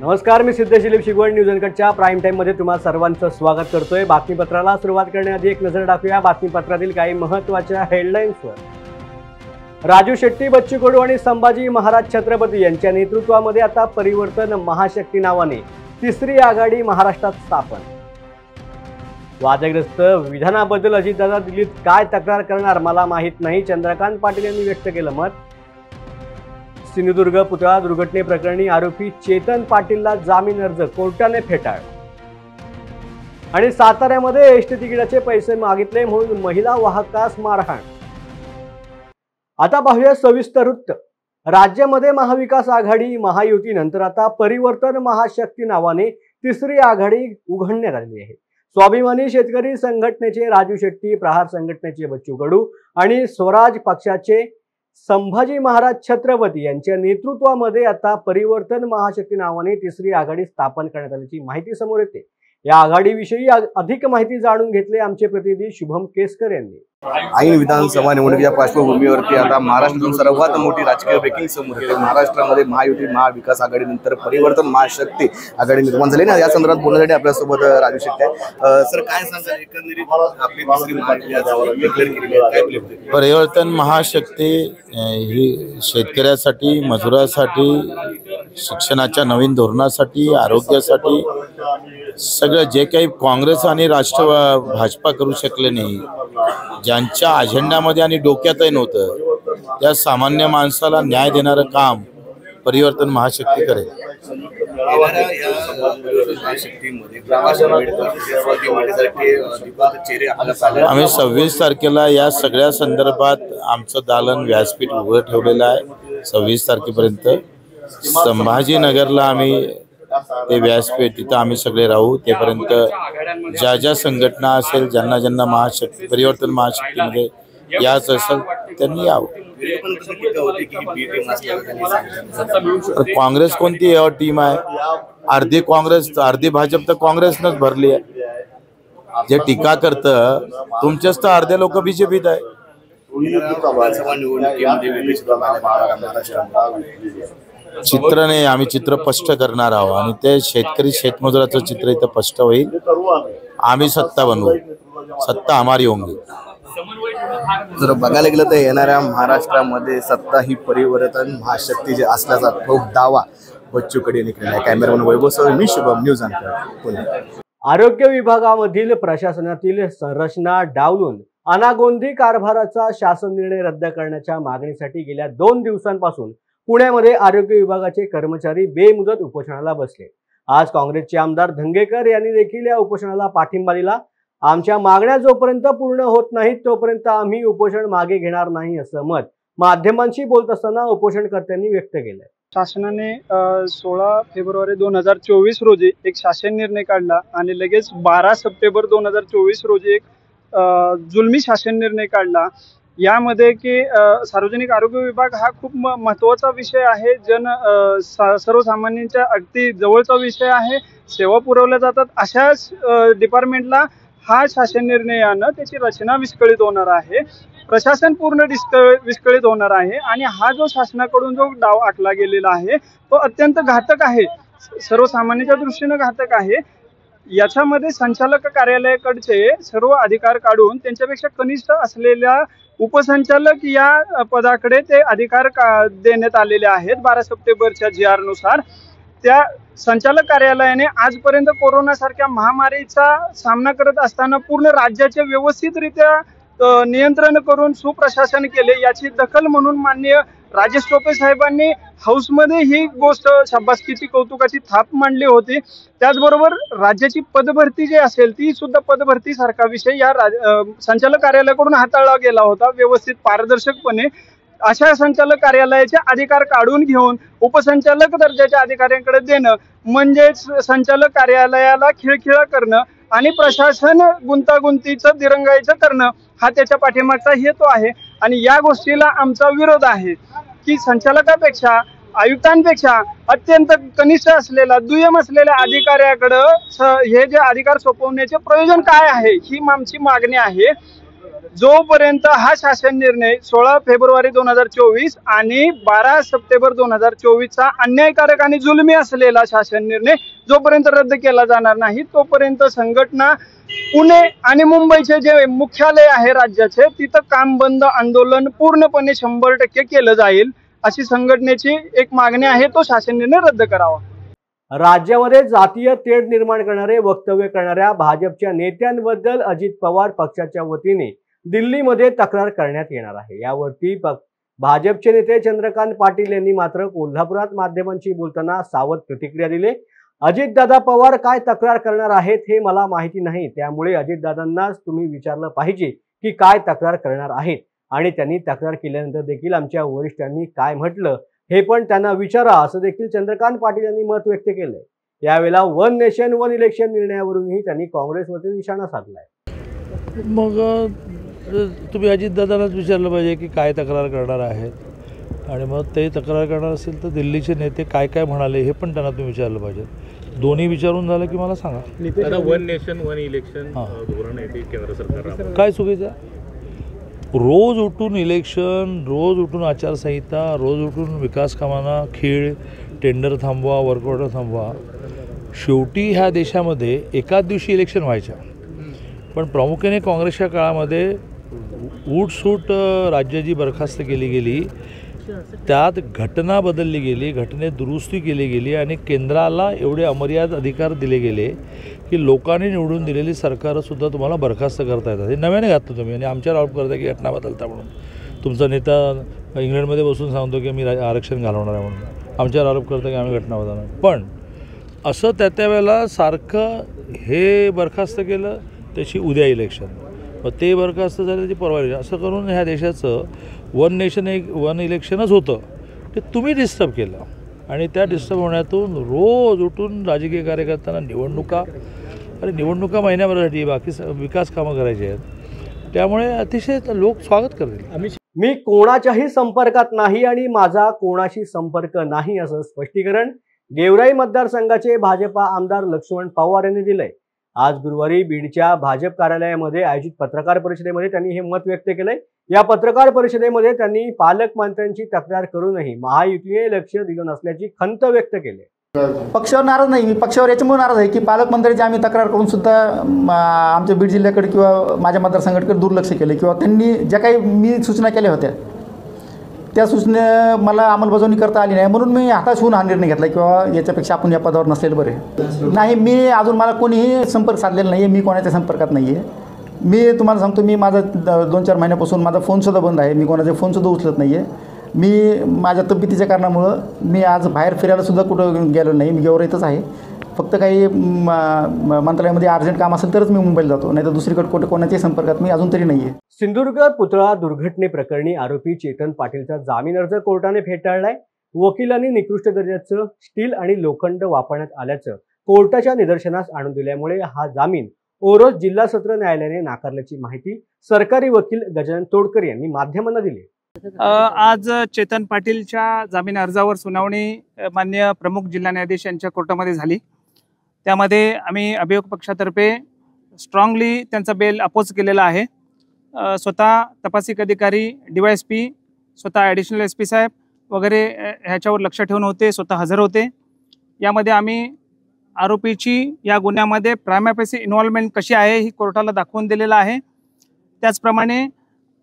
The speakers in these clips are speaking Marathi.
नमस्कार, मी सिद्धेश दिलीप शिगवण न्यूज अनकटच्या प्राईम टाइम मध्ये तुम्हा सर्वांचं स्वागत करतोय। बातमीपत्राला सुरुवात करण्याआधी एक नजर टाकूया बातमीपत्रातील काही महत्त्वाच्या हेडलाईन्सवर। राजू शेट्टी, बच्चू कडू आणि संभाजी महाराज छत्रपती यांच्या नेतृत्वामध्ये आता परिवर्तन महाशक्ती नावाने तिसरी आघाडी महाराष्ट्रात स्थापन। वादग्रस्त विधानाबद्दल अजितदादा दिल्लीत काय तक्रार करणार मला माहित नाही, चंद्रकांत पाटील यांनी व्यक्त केलं मत। सिंधुदुर्ग पुतळा दुर्घटनेप्रकरणी आरोपी चेतन पाटीलला जामीन अर्ज कोर्टाने फेटाळ। आणि साताऱ्यामध्ये एसटी तिकिटाचे पैसे मागितले म्हणून महिला वाहकास मारहाण। आता पाहूया सविस्तर वृत्त। राज्यामध्ये महाविकास आघाडी महायुती नंतर आता परिवर्तन महाशक्ती नावाने तिसरी आघाडी उघडण्यात आली आहे। स्वाभिमानी शेतकरी संघटनेचे राजू शेट्टी, प्रहार संघटनेचे बच्चू कडू आणि स्वराज पक्षाचे संभाजी महाराज छत्रपती यांच्या नेतृत्वामध्ये आता परिवर्तन महाशक्ती नावाने तिसरी आघाडी स्थापन करण्यात आल्याची माहिती समोर येते। या आघाडीविषयी अधिक माहिती जाणून घेतली आमचे प्रतिनिधी शुभम केसकर यांनी। ऐन विधानसभा निवडणुकीच्या पार्श्वभूमीवरती आता महाराष्ट्रातून सर्वात मोठी राजकीय ब्रेकिंग समोर येते। महाराष्ट्रामध्ये महायुती महाविकास आघाडीनंतर परिवर्तन महाशक्ती आघाडी निर्माण झाली ना, या संदर्भात बोलण्यासाठी आपल्यासोबत राजू शेट्टी आहे। सर, काय सांगाल एकंदरीत आपली तिसरी आघाडी? परिवर्तन महाशक्ती ही शेतकऱ्यासाठी, मजुरासाठी, शिक्षणाच्या नवीन धोरणासाठी, आरोग्यासाठी सगळं जे काही काँग्रेस आणि भाजपा करू शकले नाही, ज्यांच्या अजेंडामध्ये आणि डोक्यातही नव्हतं, त्या सामान्य माणसाला न्याय देणारं काम परिवर्तन महाशक्ती करेल। आम्ही 26 तारखेला या सगळ्या संदर्भात आमचं दालन व्यासपीठ उघडं ठेवलेलं आहे। 26 तारखेपर्यंत संभाजीनगरला आम्ही ते व्यासपीठ, तिथं आम्ही सगळे राहू। तेपर्यंत ज्या ज्या संघटना असेल, ज्यांना ज्यांना महाशक्ती परिवर्तन महाशक्तीमध्ये याच असेल त्यांनी यावं। काँग्रेस कोणती टीम आहे? अर्धी काँग्रेस, अर्धी भाजप तर काँग्रेसनंच भरली आहे। जे टीका करतं तुमचेच तर अर्धे लोक बीजेपीत आहे। चित्र नाही, आम्ही चित्र स्पष्ट करणार आहोत आणि ते शेतकरी शेतमजुराचं चित्र इथं स्पष्ट होईल। आम्ही सत्ता बनवू, सत्ता हमारी होंगी। जर बघायला गेलं तर येणाऱ्या महाराष्ट्रामध्ये सत्ता ही परिवर्तन महाशक्ती जे असल्याचा ठोक दावा बच्चू कडू यांनी केला आहे। कॅमेरामन वैभव, मी शुभम, न्यूज अनकट, पुणे। आरोग्य विभागामधील प्रशासनातील संरचना डावलून अनागोंदी कारभाराचा शासन निर्णय रद्द करण्याच्या मागणीसाठी गेल्या 2 दिवसांपासून पुण्यामध्ये आरोग्य विभागाचे कर्मचारी बेमुदत उपोषणाला बसले। आज काँग्रेसचे आमदार धंगेकर यांनी देखील या उपोषणाला पाठिंबा दिला। आमच्या मागण्या जोपर्यंत पूर्ण होत नाहीत तोपर्यंत आम्ही उपोषण मागे घेणार नाही, असं मत माध्यमांशी बोलत असताना उपोषणकर्त्यांनी व्यक्त केलंय। शासनाने 16 फेब्रुवारी 2024 रोजी एक शासन निर्णय काढला आणि लगेच 12 सप्टेंबर 2024 रोजी एक जुलमी शासन निर्णय काढला। यामध्ये की सार्वजनिक आरोग्य विभाग हा खूप महत्त्वाचा विषय आहे, सर्वसामान्यांच्या अगदी जवळचा विषय आहे। सेवा पुरवल्या जातात अशा डिपार्टमेंटला हा शासन निर्णयानं त्याची रचना विस्कळीत होणार आहे, प्रशासन पूर्ण विस्कळीत होणार आहे आणि हा जो शासनाकडून जो डाव आखला गेलेला आहे तो अत्यंत घातक आहे, सर्वसामान्यांच्या दृष्टीने घातक आहे। याच्यामध्ये संचालक कार्यालयाकडचे सर्व अधिकार काढून त्यांच्यापेक्षा कनिष्ठ असलेल्या उपसंचालक या पदाकडे ते अधिकार देण्यात आलेले आहेत। 12 सप्टेंबरच्या GR नुसार त्या संचालक कार्यालयाने आजपर्यंत कोरोना सारख्या महामारीचा सामना करत असताना पूर्ण राज्याचे व्यवस्थितरित्या नियंत्रण करून सुप्रशासन केले, याची दखल म्हणून माननीय राजेश टोपे साहेबांनी हाऊसमध्ये ही गोष्ट शाबासकीची, कौतुकाची थाप मांडली होती। त्याचबरोबर राज्याची पदभरती जी असेल ती सुद्धा पदभरती सारखा विषय या संचालक कार्यालयाकडून हाताळला गेला होता व्यवस्थित, पारदर्शकपणे। अशा संचालक कार्यालयाचे अधिकार काढून घेऊन उपसंचालक दर्जाच्या अधिकाऱ्यांकडे देणं म्हणजेच संचालक कार्यालयाला खिळखिळा करणं आणि प्रशासन गुंतागुंतीचं दिरंगाईचं करणं हा त्याच्या पाठीमागचा हेतू आहे। आणि या गोष्टीला आमचा विरोध आहे की संचालकापेक्षा, आयुक्तांपेक्षा अत्यंत कनिष्ठ असलेला, दुय्यम असलेल्या अधिकाऱ्याकडे हे जे अधिकार सोपवण्याचे प्रयोजन काय आहे ही आमची मागणी आहे। जोपर्यंत हा शासन निर्णय 16 फेब्रुवारी 2024 आणि 12 सप्टेंबर 2024चा अन्यायकारक आणि जुलमी असलेला शासन निर्णय जोपर्यंत रद्द केला जाणार नाही तोपर्यंत संघटना पुणे आणि मुंबईचे जे मुख्यालय आहे राज्याचे तिथं काम बंद आंदोलन पूर्णपणे 100% केलं जाईल अशी संघटनेची एक मागणी आहे, तो शासन निर्णय रद्द करावा। राज्यामध्ये जातीय तेढ निर्माण करणारे वक्तव्य करणाऱ्या भाजपच्या नेत्यांबद्दल अजित पवार पक्षाच्या वतीने दिल्लीमध्ये तक्रार करण्यात येणार आहे। यावरती भाजपचे नेते चंद्रकांत पाटील यांनी मात्र कोल्हापुरात माध्यमांशी बोलताना सावध प्रतिक्रिया दिली। अजितदादा पवार काय तक्रार करणार आहेत हे मला माहिती नाही, त्यामुळे अजितदादांनाच तुम्ही विचारलं पाहिजे की काय तक्रार करणार आहेत आणि त्यांनी तक्रार केल्यानंतर देखील आमच्या वरिष्ठांनी काय म्हटलं हे पण त्यांना विचारा, असं देखील चंद्रकांत पाटील यांनी मत व्यक्त केलंय। यावेळेला वन नेशन वन इलेक्शन निर्णयावरूनही त्यांनी काँग्रेसवरती निशाणा साधलाय। मग तुम्ही अजितदादांनाच विचारलं पाहिजे की काय तक्रार करणार आहेत, आणि मग ते तक्रार करणार असेल तर दिल्लीचे नेते काय काय म्हणाले हे पण त्यांना तुम्ही विचारलं पाहिजे। दोन्ही विचारून झालं की मला सांगा। वन नेशन वन इलेक्शन धोरण आहे ते केंद्र सरकार काय चुकीचं? रोज उठून इलेक्शन, रोज उठून आचारसंहिता, रोज उठून विकास कामांना खीळ, टेंडर थांबवा, वर्क ऑर्डर थांबवा। शेवटी ह्या देशामध्ये एकाच दिवशी इलेक्शन व्हायच्या, पण प्रामुख्याने काँग्रेसच्या काळामध्ये उठसूट राज्याची बरखास्त केली गेली, त्यात घटना बदलली गेली, घटनेत दुरुस्ती केली गेली आणि केंद्राला एवढे अमर्याद अधिकार दिले गेले की लोकांनी निवडून दिलेली सरकारसुद्धा तुम्हाला बरखास्त करता येतात। हे नव्याने घातलं तुम्ही आणि आमच्यावर आरोप करता की घटना बदलता म्हणून। तुमचा नेता इंग्लंडमध्ये बसून सांगतो की मी आरक्षण घालवणार आहे म्हणून, आमच्यावर आरोप करता की आम्ही घटना बदलणार। पण असं त्या वेळेला सारखं हे बरखास्त केलं त्याची उद्या इलेक्शन, मग ते बरखास्त झालं त्याची परवा इलेक्शन, असं करून ह्या देशाचं वन नेशन वन इलेक्शनच होतं ते तुम्ही डिस्टर्ब केलं। आणि त्या डिस्टर्ब होण्यातून रोज उठून राजकीय कार्यकर्त्यांना निवडणुका, अरे निवडणुका महिन्याभरासाठी, बाकी विकास कामं करायची आहेत, त्यामुळे अतिशय लोक स्वागत करतील। मी कोणाच्याही संपर्कात नाही आणि माझा कोणाशी संपर्क नाही, असं स्पष्टीकरण गेवराई मतदारसंघाचे भाजपा आमदार लक्ष्मण पवार यांनी दिलंय। आज गुरुवारी बीडच्या भाजप कार्यालयामध्ये आयोजित पत्रकार परिषदेमध्ये त्यांनी हे मत व्यक्त केलंय। या पत्रकार परिषदेमध्ये त्यांनी पालकमंत्र्यांची तक्रार करूनही महायुतीने लक्ष दिलं नसल्याची खंत व्यक्त केली। पक्षावर नाराज नाही, मी पक्षावर याच्यामुळे नाराज आहे की पालकमंत्र्यांची आम्ही तक्रार करून सुद्धा आमच्या बीड जिल्ह्याकडे किंवा माझ्या मतदारसंघाकडे दुर्लक्ष केले, किंवा त्यांनी ज्या काही मी सूचना केल्या होत्या त्या सूचने मला अंमलबजावणी करता आली नाही, म्हणून मी हाताश होऊन हा निर्णय घेतला किंवा याच्यापेक्षा आपण या पदावर नसलेलं बरे नाही। मी अजून मला कोणीही संपर्क साधलेला नाही आहे, मी कोणाच्या संपर्कात नाही आहे। मी तुम्हाला सांगतो, मी माझा 2-4 महिन्यापासून माझा फोनसुद्धा बंद आहे, मी कोणाचे फोनसुद्धा उचलत नाही आहे। मी माझ्या तब्येतीच्या कारणामुळं मी आज बाहेर फिरायलासुद्धा कुठं गेलो नाही, मी गेवराईतच आहे। फक्त काही मंत्रालयामध्ये अर्जंट काम असेल तरच मी मुंबईला जातो, नाही तर दुसरीकडे कुठे कोणाच्याही संपर्कात मी अजून तरी नाही आहे। सिंधुदुर्ग पुतळा दुर्घटनेप्रकरणी आरोपी चेतन पाटीलचा जामीन अर्ज कोर्टाने फेटाळलाय। वकिलांनी निकृष्ट दर्जाचं स्टील आणि लोखंड वापरण्यात आल्याचं कोर्टाच्या निदर्शनास आणून दिल्यामुळे हा जामीन ओरोस जिल्हा सत्र न्यायालयाने नाकारल्याची माहिती सरकारी वकील गजानन तोडकर यांनी माध्यमांना दिली। आज चेतन पाटीलच्या जामीन अर्जावर सुनावणी माननीय प्रमुख जिल्हा न्यायाधीश यांच्या कोर्टामध्ये झाली। त्यामध्ये आम्ही अभियोग पक्षातर्फे स्ट्रॉंगली त्यांचा बेल अपोज केलेला आहे। स्वतः तपासिक अधिकारी DYSP, स्वतः ॲडिशनल SP साहेब वगैरे ह्याच्यावर लक्ष ठेवून होते, स्वतः हजर होते। यामध्ये आम्ही आरोपीची या गुन्ह्यामध्ये प्रायमा फेसी इन्व्हॉल्वमेंट कशी आहे ही कोर्टाला दाखवून दिलेलं आहे। त्याचप्रमाणे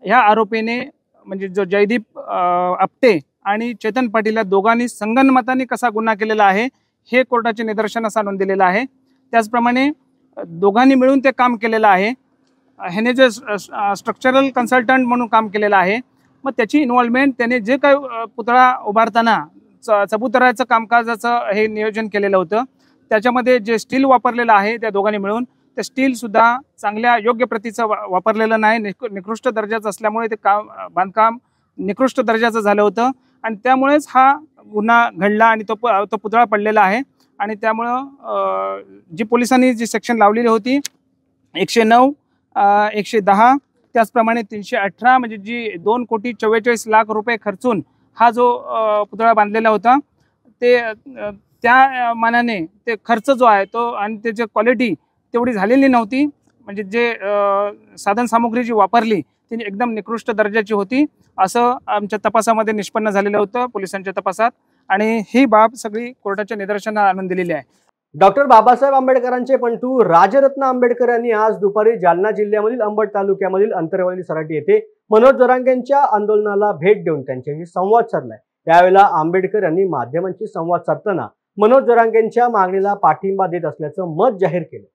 ह्या आरोपीने म्हणजे जो जयदीप आपटे आणि चेतन पाटील या दोघांनी संगनमताने कसा गुन्हा केलेला आहे हे कोर्टाचे निदर्शनास आणून दिलेलं आहे। त्याचप्रमाणे दोघांनी मिळून ते काम केलेलं आहे। ह्याने जे स्ट्रक्चरल कन्सल्टंट म्हणून काम केलेलं आहे, मग त्याची इन्व्हॉल्वमेंट त्याने जे काही पुतळा उभारताना चबुतराचं कामकाजाचं हे नियोजन केलेलं होतं, त्याच्यामध्ये जे स्टील वापरलेलं आहे त्या दोघांनी मिळून ते स्टीलसुद्धा चांगल्या योग्य प्रतीचं वापरलेलं नाही, निकृष्ट दर्जाचं असल्यामुळे ते बांधकाम निकृष्ट दर्जाचं झालं होतं आणि त्यामुळेच हा गुन्हा घडला आणि तो पुतळा पडलेला आहे। आणि त्यामुळं जी पोलिसांनी जी सेक्शन लावलेली होती 109, 110 त्याचप्रमाणे 318 म्हणजे जी 2,44,00,000 रुपये खर्चून हा जो पुतळा बांधलेला होता ते त्या मानाने ते खर्च जो आहे तो आणि त्याची क्वालिटी तेवढी झालेली नव्हती। म्हणजे जे साधन सामुग्री जी वापरली ती एकदम निकृष्ट दर्जाची होती असं आमच्या तपासामध्ये निष्पन्न झालेलं होतं पोलिसांच्या तपासात, आणि ही बाब सगळी कोर्टाच्या निदर्शनाला आणून दिलेली आहे. डॉक्टर बाबासाहेब आंबेडकरांचे पंतू राजरत्न आंबेडकर यांनी आज दुपारी जालना जिल्ह्यामधील अंबड तालुक्यामधील अंतरवली सराटी येथे मनोज जरांगेंच्या आंदोलनाला भेट देऊन त्यांच्याशी संवाद साधलाय. यावेळेला आंबेडकर यांनी माध्यमांशी संवाद साधताना मनोज जरांगेंच्या मागणीला पाठिंबा देत असल्याचं मत जाहीर केलं.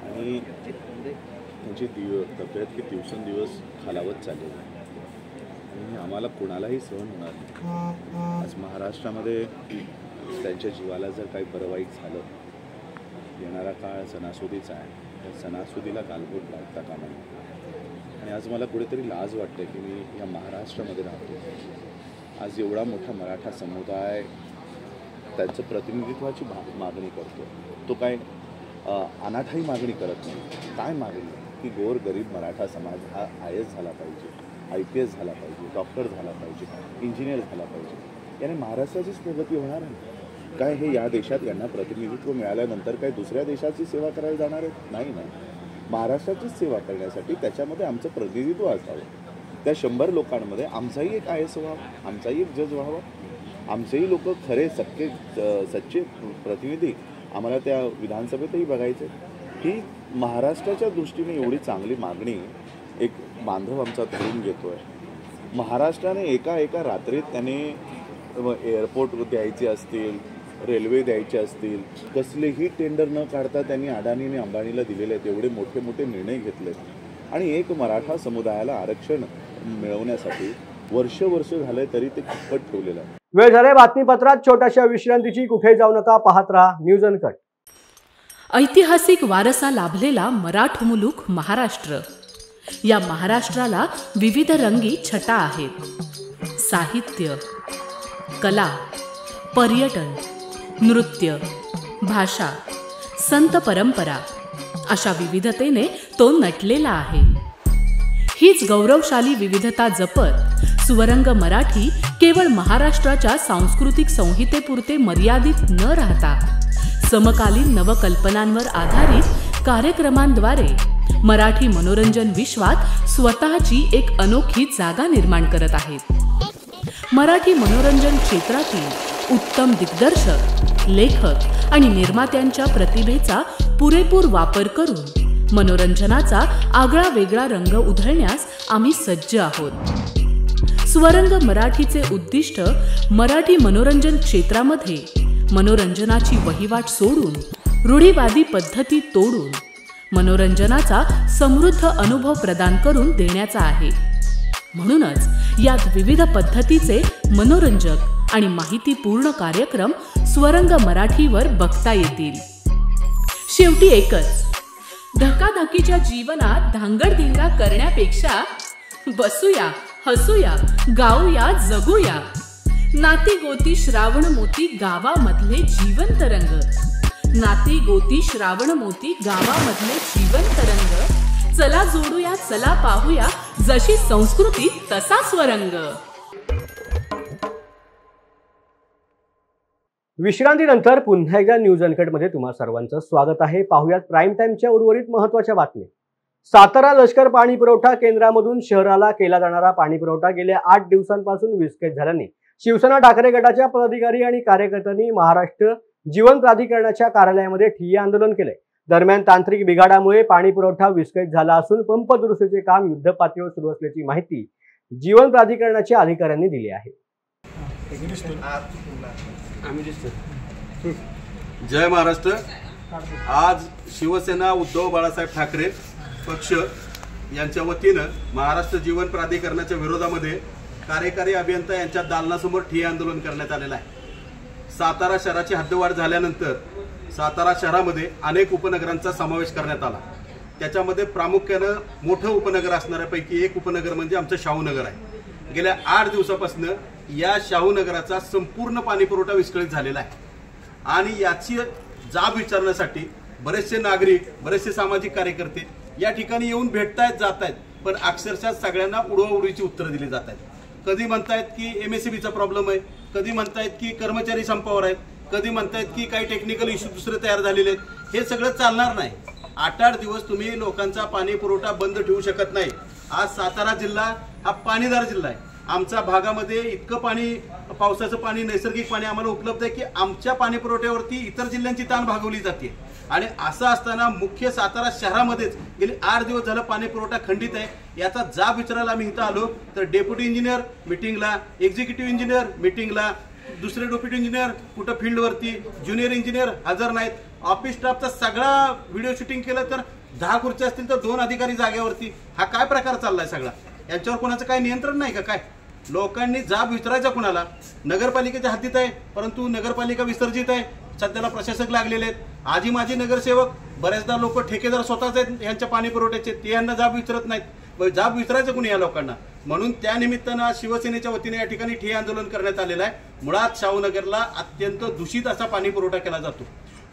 आणि त्यांची तब्येत ही दिवसेंदिवस खालावत चालली आहे आणि आम्हाला कोणालाही सहन होणार नाही. आज महाराष्ट्रामध्ये त्यांच्या जीवाला जर काही बरं वाईट झालं, येणारा काळ सणासुदीचा आहे, त्या सणासुदीला गालबोट लागता कामा नये. आणि आज मला कुठेतरी लाज वाटते की मी या महाराष्ट्रामध्ये राहतो. आज एवढा मोठा मराठा समुदाय त्यांचं प्रतिनिधित्वाची मागणी करतो. तो काय अनाठाई मागणी करत नाही. काय मागणी की गोर गरीब मराठा समाज हा IAS झाला पाहिजे, IPS झाला पाहिजे, डॉक्टर झाला पाहिजे, इंजिनियर झाला पाहिजे. याने महाराष्ट्राचीच प्रगती होणार आहे काय? हे या देशात यांना प्रतिनिधित्व मिळाल्यानंतर काय दुसऱ्या देशाची सेवा करायला जाणार आहेत? नाही ना, महाराष्ट्राचीच सेवा करण्यासाठी त्याच्यामध्ये आमचं प्रतिनिधित्व असावं. त्या 100 लोकांमध्ये आमचाही एक IAS व्हावा, आमचाही एक जज व्हावा, आमचेही लोक खरे सच्चे प्रतिनिधी आम्हाला त्या विधानसभेतही बघायचे. ही महाराष्ट्राच्या दृष्टीने एवढी चांगली मागणी एक बांधव आमचा धरून घेतो आहे. महाराष्ट्राने एका रात्रीत त्याने एअरपोर्ट द्यायचे असतील, रेल्वे द्यायचे असतील, कसलेही टेंडर न काढता त्यांनी अडाणीने अंबानीला दिलेले आहेत. एवढे मोठे मोठे निर्णय घेतले आणि एक मराठा समुदायाला आरक्षण मिळवण्यासाठी वर्ष झाले तरी ते खटपट ठेवलेलं आहे. वेळ झाले बातमीपत्रात छोट्याशा विश्रांतीची. कुठे जाऊ नका, पाहत राहा न्यूज अनकट. ऐतिहासिक वारसा लाभलेला मराठ मुलूक महाराष्ट्र. या महाराष्ट्राला विविध रंगी छटा आहेत. साहित्य, कला, पर्यटन, नृत्य, भाषा, संत परंपरा अशा विविधतेने तो नटलेला आहे. हीच गौरवशाली विविधता जपत सुवरंग मराठी केवळ महाराष्ट्राच्या सांस्कृतिक संहितेपुरते मर्यादित न राहता समकालीन नवकल्पनांवर आधारित कार्यक्रमांद्वारे मराठी मनोरंजन विश्वात स्वतःची एक अनोखी जागा निर्माण करत आहेत. मराठी मनोरंजन क्षेत्रातील उत्तम दिग्दर्शक, लेखक आणि निर्मात्यांच्या प्रतिभेचा पुरेपूर वापर करून मनोरंजनाचा आगळा वेगळा रंग उधळण्यास आम्ही सज्ज आहोत. स्वरंग मराठीचे उद्दिष्ट मराठी मनोरंजन क्षेत्रामध्ये मनोरंजनाची वहिवाट सोडून, रूढीवादी पद्धती तोडून मनोरंजनाचा समृद्ध अनुभव प्रदान करून देण्याचा आहे. म्हणूनच यात विविध पद्धतीचे मनोरंजक आणि माहितीपूर्ण कार्यक्रम स्वरंग मराठीवर बघता येतील. शेवटी एकच, धकाधकीच्या जीवनात धांगडधिंगा करण्यापेक्षा बसूया, हसूया, गाऊया, जगूया. नाती गोती श्रावण मोती गावामधले जीवंत रंग. नाती गोती श्रावण मोती गावामधले जीवंत रंग. चला जोडूया, चला पाहूया, जशी संस्कृती तसा स्वरंग. विश्रांतीनंतर पुन्हा एकदा न्यूज अनकटमध्ये तुम्हा सर्वांचं स्वागत आहे. पाहुयात प्राईम टाइमच्या उर्वरित महत्त्वाच्या बातम्या. सातारा लष्कर पाणी पुरवठा केंद्रामधून शहराला केला जाणारा पाणी पुरवठा गेल्या 8 दिवसांपासून विस्कळीत झाल्याने शिवसेना ठाकरे गटाच्या पदाधिकारी आणि कार्यकर्त्यांनी महाराष्ट्र जीवन प्राधिकरणाच्या कार्यालयामध्ये ठिय्या आंदोलन केले. दरम्यान तांत्रिक बिघाडामुळे पाणी पुरवठा विस्कळीत झाला असून पंप दुरुस्तीचे काम युद्धपातळीवर सुरू असल्याची माहिती जीवन प्राधिकरणाच्या अधिकाऱ्यांनी दिली आहे. जय महाराष्ट्र. आज शिवसेना उद्धव बाळासाहेब ठाकरे पक्ष यांच्या वतीनं महाराष्ट्र जीवन प्राधिकरणाच्या विरोधामध्ये कार्यकारी अभियंता यांच्या दालनासमोर ठिय्या आंदोलन करण्यात आलेलं आहे. सातारा शहराची हद्दवाढ झाल्यानंतर सातारा शहरामध्ये अनेक उपनगरांचा समावेश करण्यात आला. त्याच्यामध्ये प्रामुख्यानं मोठं उपनगर असणाऱ्यापैकी एक उपनगर म्हणजे आमचं शाहूनगर आहे. गेल्या 8 दिवसापासून या शाहूनगराचा संपूर्ण पाणी पुरवठा विस्कळीत झालेला आहे आणि याची जाब विचारण्यासाठी बरेचसे नागरिक, बरेचसे सामाजिक कार्यकर्ते या ठिकाणी येऊन भेटतायत, जात आहेत, पण अक्षरशः सगळ्यांना उडवाउडवीची उत्तरं दिली जात आहेत. कधी म्हणतायत की MSCBचा प्रॉब्लेम आहे, कधी म्हणतायत की कर्मचारी संपावर आहेत, कधी म्हणतायत की काही टेक्निकल इश्यू दुसरे तयार झालेले आहेत. हे सगळं चालणार नाही. 8-8 दिवस तुम्ही लोकांचा पाणी पुरवठा बंद ठेवू शकत नाही. आज सातारा जिल्हा हा पाणीदार जिल्हा आहे. आमच्या भागामध्ये इतकं पाणी, पावसाचं पाणी, नैसर्गिक पाणी आम्हाला उपलब्ध आहे की आमच्या पाणी पुरवठ्यावरती इतर जिल्ह्यांची ताण भागवली जाते. आणि असं असताना मुख्य सातारा शहरामध्येच गेले 8 दिवस झालं पाणी पुरवठा खंडित आहे. याचा जाब विचारायला आम्ही इथं आलो तर डेप्युटी इंजिनियर मीटिंगला, एक्झिक्युटिव्ह इंजिनियर मीटिंगला, दुसरे डेप्युटी इंजिनियर कुठं फील्डवरती, ज्युनियर इंजिनियर हजर नाहीत. ऑफिस स्टाफचा सगळा व्हिडिओ शूटिंग केलं तर 10 खुर्च्या असतील तर 2 अधिकारी जागेवरती. हा काय प्रकार चाललाय सगळा? यांच्यावर कोणाचं काय नियंत्रण नाही का? काय लोकांनी जाब विचारायचा कुणाला? नगरपालिकेच्या हद्दीत आहे, परंतु नगरपालिका विसर्जित आहे. सध्याला प्रशासक लागलेले आहेत. आजी माजी नगरसेवक, बऱ्याचदा लोक ठेकेदार स्वतःच आहेत यांच्या पाणी पुरवठ्याचे, ते यांना जाब विचारत नाहीत. जाब विचारायचं कुणी या लोकांना? म्हणून त्या निमित्तानं शिवसेनेच्या वतीने या ठिकाणी ठिय्या आंदोलन करण्यात आलेलं आहे. मुळात शाहूनगरला अत्यंत दूषित असा पाणी पुरवठा केला जातो.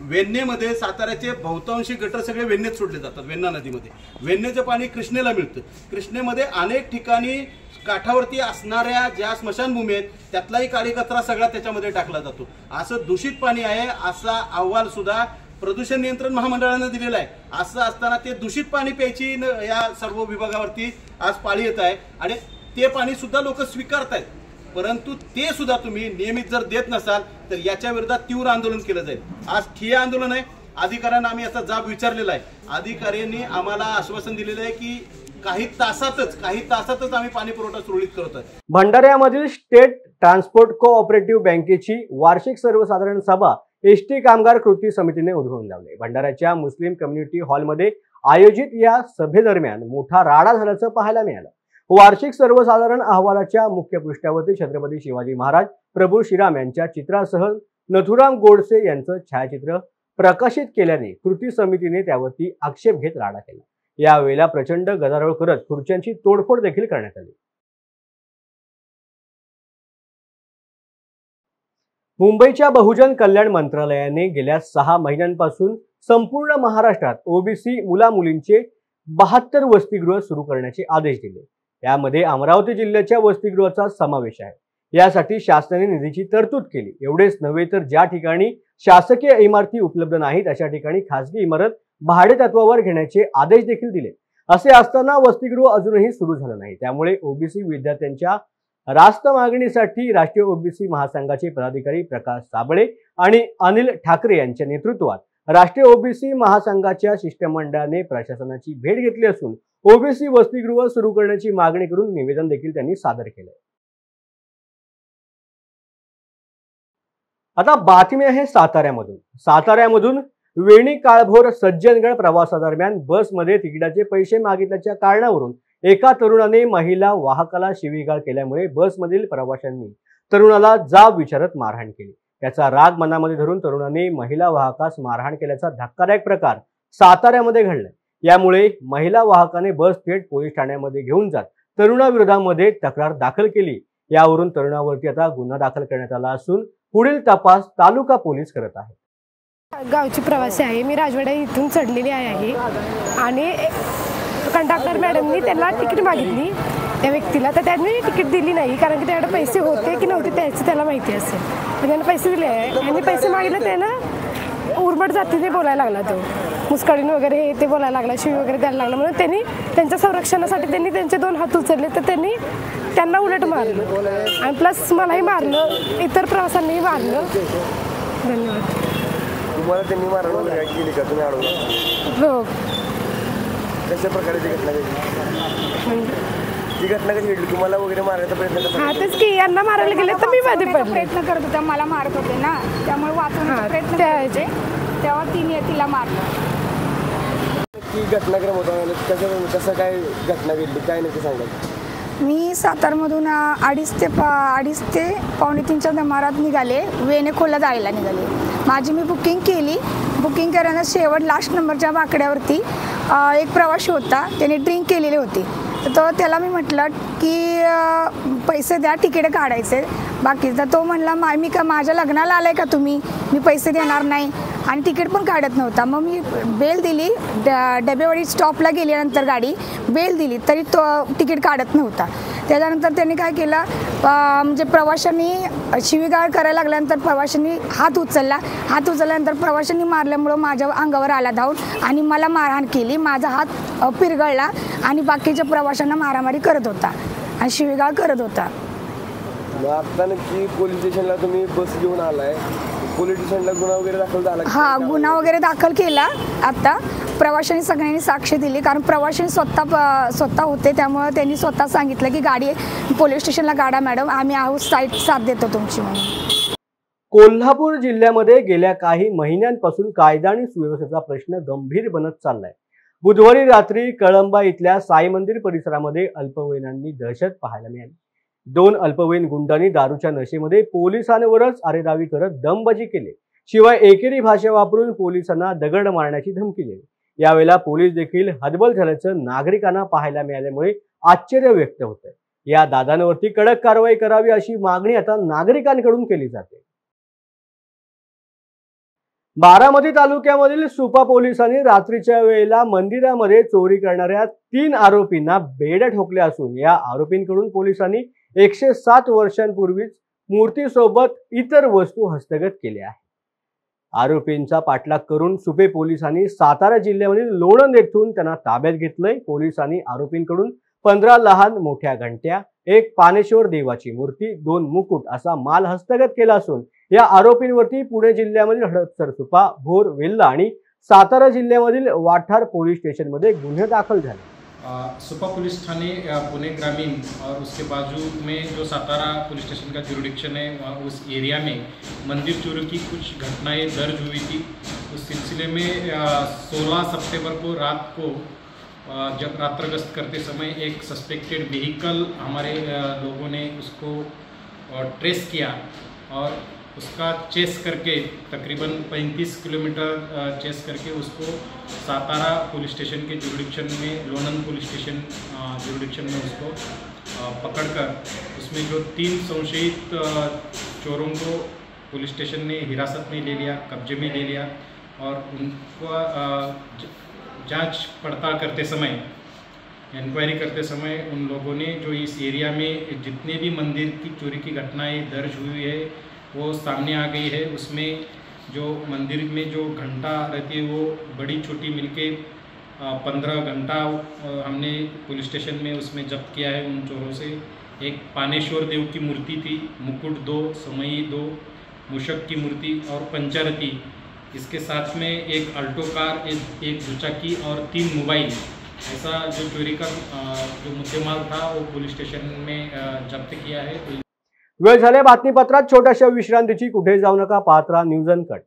वेण्णेमध्ये साताऱ्याचे बहुतांशी गटर सगळे वेण्णेत सोडले जातात. वेण्णा नदीमध्ये वेण्णेचं पाणी कृष्णेला मिळतं. कृष्णेमध्ये अनेक ठिकाणी काठावरती असणाऱ्या ज्या स्मशानभूमी आहेत त्यातलाही काळी कचरा सगळा त्याच्यामध्ये टाकला जातो. असं दूषित पाणी आहे असा अहवाल सुद्धा प्रदूषण नियंत्रण महामंडळानं दिलेला आहे. असं असताना ते दूषित पाणी प्यायची या सर्व विभागावरती आज पाळी येत आहे आणि ते पाणी सुद्धा लोक स्वीकारतायत. परंतु ते सुद्धा तुम्ही नियमित जर देत नसाल तर याच्या विरोधात तीव्र आंदोलन केलं जाईल. आज ठिय्या आंदोलन आहे. अधिकाऱ्यांना आम्ही याचा जाब विचारलेला आहे. अधिकाऱ्यांनी आम्हाला आश्वासन दिलेलं आहे की काही तासातच आम्ही पाणी पुरवठा सुरळीत करत आहे. भंडाऱ्यामधील स्टेट ट्रान्सपोर्ट कोऑपरेटिव्ह बँकेची वार्षिक सर्वसाधारण सभा एसटी कामगार कृती समितीने उद्घाटून लावली. भंडाऱ्याच्या मुस्लिम कम्युनिटी हॉलमध्ये आयोजित या सभेदरम्यान मोठा राडा झाल्याचं पाहायला मिळालं. वार्षिक सर्वसाधारण अहवालाच्या मुख्य पृष्ठावरती छत्रपती शिवाजी महाराज, प्रभू श्रीराम यांच्या चित्रासह नथुराम गोडसे यांचं छायाचित्र प्रकाशित केल्याने कृती समितीने त्यावरती आक्षेप घेत राडा केला. यावेळेला प्रचंड गदारोळ करत खुर्च्यांची तोडफोड देखील करण्यात आली. मुंबईच्या बहुजन कल्याण मंत्रालयाने गेल्या 6 महिन्यांपासून संपूर्ण महाराष्ट्रात ओबीसी मुलामुलींचे 72 वसतिगृह सुरू करण्याचे आदेश दिले. यामध्ये अमरावती जिल्ह्याच्या वसतिगृहाचा समावेश आहे. यासाठी शासनाने निधीची तरतूद केली. एवढेच नव्हे तर ज्या ठिकाणी शासकीय इमारती उपलब्ध नाहीत अशा ठिकाणी खासगी इमारत भाडे तत्वावर घेण्याचे आदेश देखील दिले. असे असताना वसतिगृह अजूनही सुरू झालं नाही. त्यामुळे ओबीसी विद्यार्थ्यांच्या रास्त मागणीसाठी राष्ट्रीय ओबीसी महासंघाचे पदाधिकारी प्रकाश साबळे आणि अनिल ठाकरे यांच्या नेतृत्वात राष्ट्रीय ओबीसी महासंघाच्या शिष्टमंडळाने प्रशासनाची भेट घेतली असून ओबीसी वसतिगृह सुरू करण्याची मागणी करून निवेदन देखील त्यांनी सादर केले. आता बातमी आहे साताऱ्यामधून वेणी काळभोर सज्जनगड प्रवासादरम्यान बसमध्ये तिकिटाचे पैसे मागितल्याच्या कारणावरून एका तरुणाने महिला वाहकाला शिवीगाळ केल्यामुळे बसमधील प्रवाशांनी तरुणाला जाब विचारत मारहाण केली. त्याचा राग मनामध्ये धरून तरुणाने महिला वाहकास मारहाण केल्याचा धक्कादायक प्रकार साताऱ्यामध्ये घडलाय. यामुळे महिला वाहकाने बस थेट पोलीस ठाण्यामध्ये घेऊन जात तरुणाविरोधामध्ये तक्रार दाखल केली. यावरून तरुणावरती आता गुन्हा दाखल करण्यात आला असून पुढील तपास तालुका पोलीस करत आहेत. गावची प्रवासी आहे मी, राजवाडा इथून चढलेली आहे आणि कंडक्टर मॅडमनी त्याला तिकीट मागितली त्या व्यक्तीला, तर त्यांनी तिकीट दिली नाही कारण की त्याकडे पैसे होते की नव्हते त्याची त्याला माहिती असेल. तर त्यानं पैसे दिले आहे आणि पैसे मागितले. त्यानं उर्मट जातीने बोलायला लागला, तो मुस्काळीन वगैरे ते बोलायला लागला, शिवी वगैरे द्यायला लागला. म्हणून त्यांनी त्यांच्या संरक्षणासाठी त्यांनी त्यांचे 2 हात उचलले तर त्यांनी त्यांना उलट मारलं आणि प्लस मलाही मारलं, इतर प्रवाशांनाही मारलं. धन्यवाद. तुम्हाला त्यांनी मारहाण केली का? तुम्ही अडवलं? हो. कशा प्रकारची घटना घडली? ती घटना कशी घडली? तुम्हाला वगैरे मारायचा प्रयत्न? हा तेच की, यांना मारायला गेले तर मी मध्ये पडले. प्रयत्न करत होता, मला मारत होते ना, त्यामुळे वाचवण्याचा प्रयत्न करायचे तेव्हा तिला मारलं. की घटनाक्रम होता कसं काय घटना घडली काय नक्की सांगाल? मी सातारमधून 2:30 ते 2:45च्या दरम्यान निघाले, वेणेखोलला जायला निघाले. माझी मी बुकिंग केली. बुकिंग करताना शेवट लास्ट नंबरच्या बाकड्यावरती एक प्रवासी होता, त्याने ड्रिंक केलेले होते. तर त्याला मी म्हटलं की पैसे द्या, तिकीट काढायचे बाकी. तर तो म्हणला मी का माझ्या लग्नाला आलाय का तुम्ही, मी पैसे देणार नाही आणि तिकीट पण काढत नव्हता. मग मी बेल दिली, डबेवाडी स्टॉपला गेल्यानंतर गाडी बेल दिली तरी तो तिकीट काढत नव्हता. त्याच्यानंतर त्यांनी काय केलं, म्हणजे प्रवाशांनी शिवीगाळ करायला लागल्यानंतर प्रवाशांनी हात उचलल्यानंतर प्रवाशांनी मारल्यामुळं माझ्या अंगावर आला धावून आणि मला मारहाण केली. माझा हात पिरगळला आणि बाकीच्या प्रवाशांना मारामारी करत होता आणि शिवीगाळ करत होता. आता नक्की पोलीस स्टेशनला तुम्ही बस घेऊन आलाय, पोलीस स्टेशनला गुन्हा वगैरे दाखल झाला? हा, गुन्हा वगैरे दाखल केला. आता प्रवाशांनी सगळ्यांनी साक्ष दिली, कारण प्रवाशांनी स्वतः होते, त्यामुळे त्यांनी स्वतः सांगितलं की गाडी पोलीस स्टेशनला गाडा मॅडम, आम्ही आहोत, साथ देतो तुमची म्हणून. कोल्हापूर जिल्ह्यामध्ये गेल्या काही महिन्यांपासून कायदा आणि सुव्यवस्थेचा प्रश्न गंभीर बनत चाललाय. बुधवारी रात्री कळंबा इथल्या साई मंदिर परिसरामध्ये अल्पवयीनांनी दहशत पाहायला मिळाली. 2 अल्पवयीन गुंडांनी दारूच्या नशेमध्ये पोलिसांवरच आरेरावी करत दमबाजी केली. शिवाय एकेरी भाषा वापरून पोलिसांना दगड मारण्याची धमकी दिली. यावेळेला पोलीस देखील हतबल झाल्याचं नागरिकांना पाहायला मिळाल्यामुळे आश्चर्य व्यक्त होतंय. या दादांवरती कडक कारवाई करावी अशी मागणी आता नागरिकांकडून केली जाते. बारामती तालुक्यामधील सुपा पोलिसांनी रात्रीच्या वेळेला मंदिरामध्ये चोरी करणाऱ्या 3 आरोपींना बेड्या ठोकल्या असून या आरोपींकडून पोलिसांनी 107 वर्षांपूर्वीच मूर्तीसोबत इतर वस्तू हस्तगत केल्या आहेत. आरोपींचा पाठलाग करून सुपे पोलिसांनी सातारा जिल्ह्यामधील लोणंद येथून त्यांना ताब्यात घेतलंय. पोलिसांनी आरोपींकडून 15 लहान मोठ्या घंट्या, 1 पानेश्वर देवाची मूर्ती, 2 मुकुट असा माल हस्तगत केला असून या आरोपींवरती पुणे जिल्ह्यामधील हडपसर, सुपा, भोर, वेल्हा आणि सातारा जिल्ह्यामधील वाठार पोलीस स्टेशनमध्ये गुन्हे दाखल झाले. सुपा पुलिस थाने पुणे ग्रामीण और उसके बाजू में जो सातारा पुलिस स्टेशन का जुरिडिक्शन है, वहाँ उस एरिया में मंदिर चोरी की कुछ घटनाएं दर्ज हुई थी. उस सिलसिले में 16 सितंबर को रात को जब रात्र गश्त करते समय एक सस्पेक्टेड व्हीकल हमारे लोगों ने उसको ट्रेस किया और उसका चेस करके तकरीबन 35 किलोमीटर चेस करके उसको सातारा पुलिस स्टेशन के जुरिडिक्शन में, लोणंद पुलिस स्टेशन जुरिडिक्शन में उसको पकड़कर उसमें जो 3 संशयित चोरों को पुलिस स्टेशन ने हिरासत में ले लिया, कब्जे में ले लिया और उनको जांच पड़ताल करते समय, इंक्वायरी करते समय उन लोगों ने जो इस एरिया में जितने भी मंदिर की चोरी की घटनाएं दर्ज हुई है वो सामने आ गई है. उसमें जो मंदिर में जो घंटा रहती है वो बड़ी छोटी मिलके 15 घंटा हमने पुलिस स्टेशन में उसमें जब्त किया है उन चोरों से. एक पानेश्वर देव की मूर्ति थी, मुकुट 2, समई 2, मूषक की मूर्ति और पंचारती. इसके साथ में एक अल्टो कार, एक दुचाकी और 3 मोबाइल, ऐसा जो चोरी का जो मुद्देमाल था वो पुलिस स्टेशन में जब्त किया है. वेळ झाल्या बातमीपत्रात छोट्याशा विश्रांतीची. कुठे जाऊ नका, पाहत राहा न्यूज अनकट.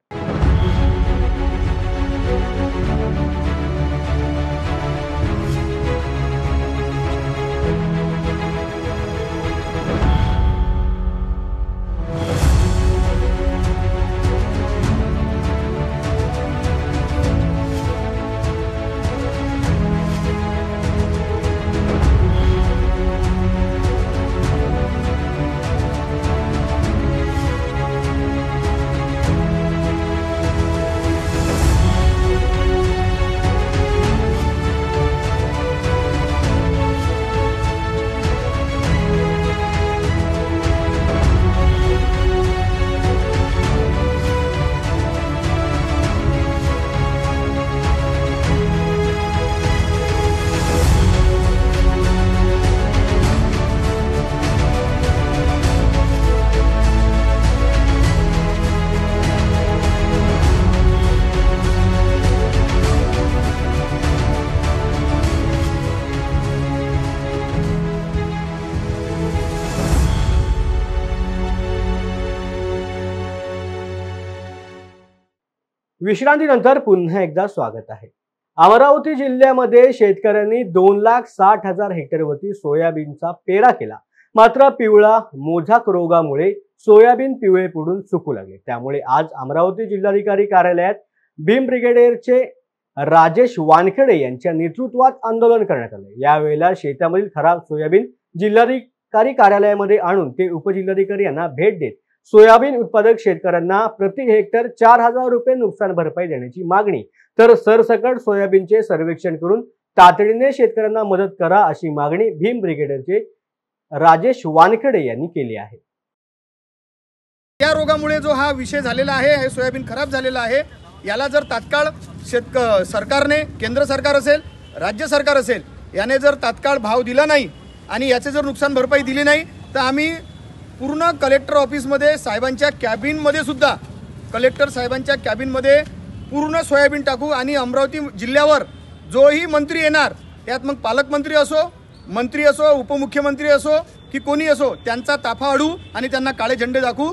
विश्रांतीनंतर पुन्हा एकदा स्वागत आहे. अमरावती जिल्ह्यामध्ये शेतकऱ्यांनी 2,60,000 हेक्टरवरती सोयाबीनचा पेरा केला. मात्र पिवळा मोझाक रोगामुळे सोयाबीन पिवळे पडून सुकू लागले. त्यामुळे आज अमरावती जिल्हाधिकारी कार्यालयात भीम ब्रिगेडियरचे राजेश वानखेडे यांच्या नेतृत्वात आंदोलन करण्यात आले. यावेळेला शेतामधील खराब सोयाबीन जिल्हाधिकारी कार्यालयामध्ये आणून ते उपजिल्हाधिकारी यांना भेट देत सोयाबीन उत्पादक शेतकऱ्यांना प्रति हेक्टर 4,000 रुपये नुकसान भरपाई देण्याची मागणी, तर सरसकट सोयाबीनचे सर्वेक्षण करून तातडीने शेतकऱ्यांना मदत करा अशी मागणी भीम ब्रिगेडचे राजेश वानखेडे यांनी केली आहे। या रोगामुळे जो हा विषय झालेला आहे, हे सोयाबीन खराब झालेला आहे, याला जर तात्काळ सरकारने, केंद्र सरकार असेल, राज्य सरकार असेल, याने जर तात्काळ भाव दिला नाही आणि याचे जर नुकसान भरपाई दिली नाही तर आम्ही पूर्ण कलेक्टर ऑफिसमध्ये साहेबांच्या कॅबिनमध्ये सुद्धा, कलेक्टर साहेबांच्या कॅबिनमध्ये पूर्ण सोयाबीन टाकू आणि अमरावती जिल्ह्यावर जोही मंत्री येणार, त्यात मग पालकमंत्री असो, मंत्री असो, उपमुख्यमंत्री असो की कोणी असो, त्यांचा ताफा अडू आणि त्यांना काळे झेंडे दाखवू।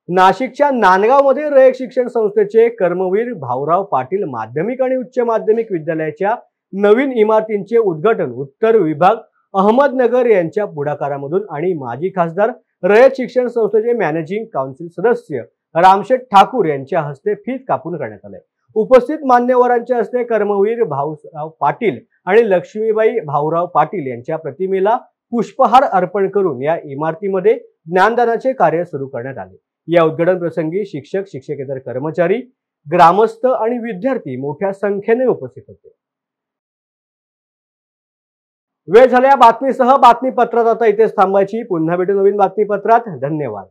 नाशिकच्या नांदगावमध्ये रयत शिक्षण संस्थेचे कर्मवीर भाऊराव पाटील माध्यमिक आणि उच्च माध्यमिक विद्यालयाच्या नवीन इमारतींचे उद्घाटन उत्तर विभाग अहमदनगर यांच्या पुढाकारामधून आणि माजी खासदार रयत शिक्षण संस्थेचे मॅनेजिंग काउन्सिल सदस्य रामशेठ ठाकूर यांच्या हस्ते फीत कापून करण्यात आले। उपस्थित मान्यवरांच्या हस्ते कर्मवीर भाऊराव पाटील आणि लक्ष्मीबाई भाऊराव पाटील यांच्या प्रतिमेला पुष्पहार अर्पण करून या इमारतीमध्ये ज्ञानदानाचे कार्य सुरू करण्यात आले। या उद्घाटन प्रसंगी शिक्षक, शिक्षकेतर कर्मचारी, ग्रामस्थ आणि विद्यार्थी मोठ्या संख्येने उपस्थित होते। वेळ झाल्या बातमीसह बातमीपत्रात आता इथेच थांबायची। पुन्हा भेटू नवीन बातमीपत्रात। धन्यवाद।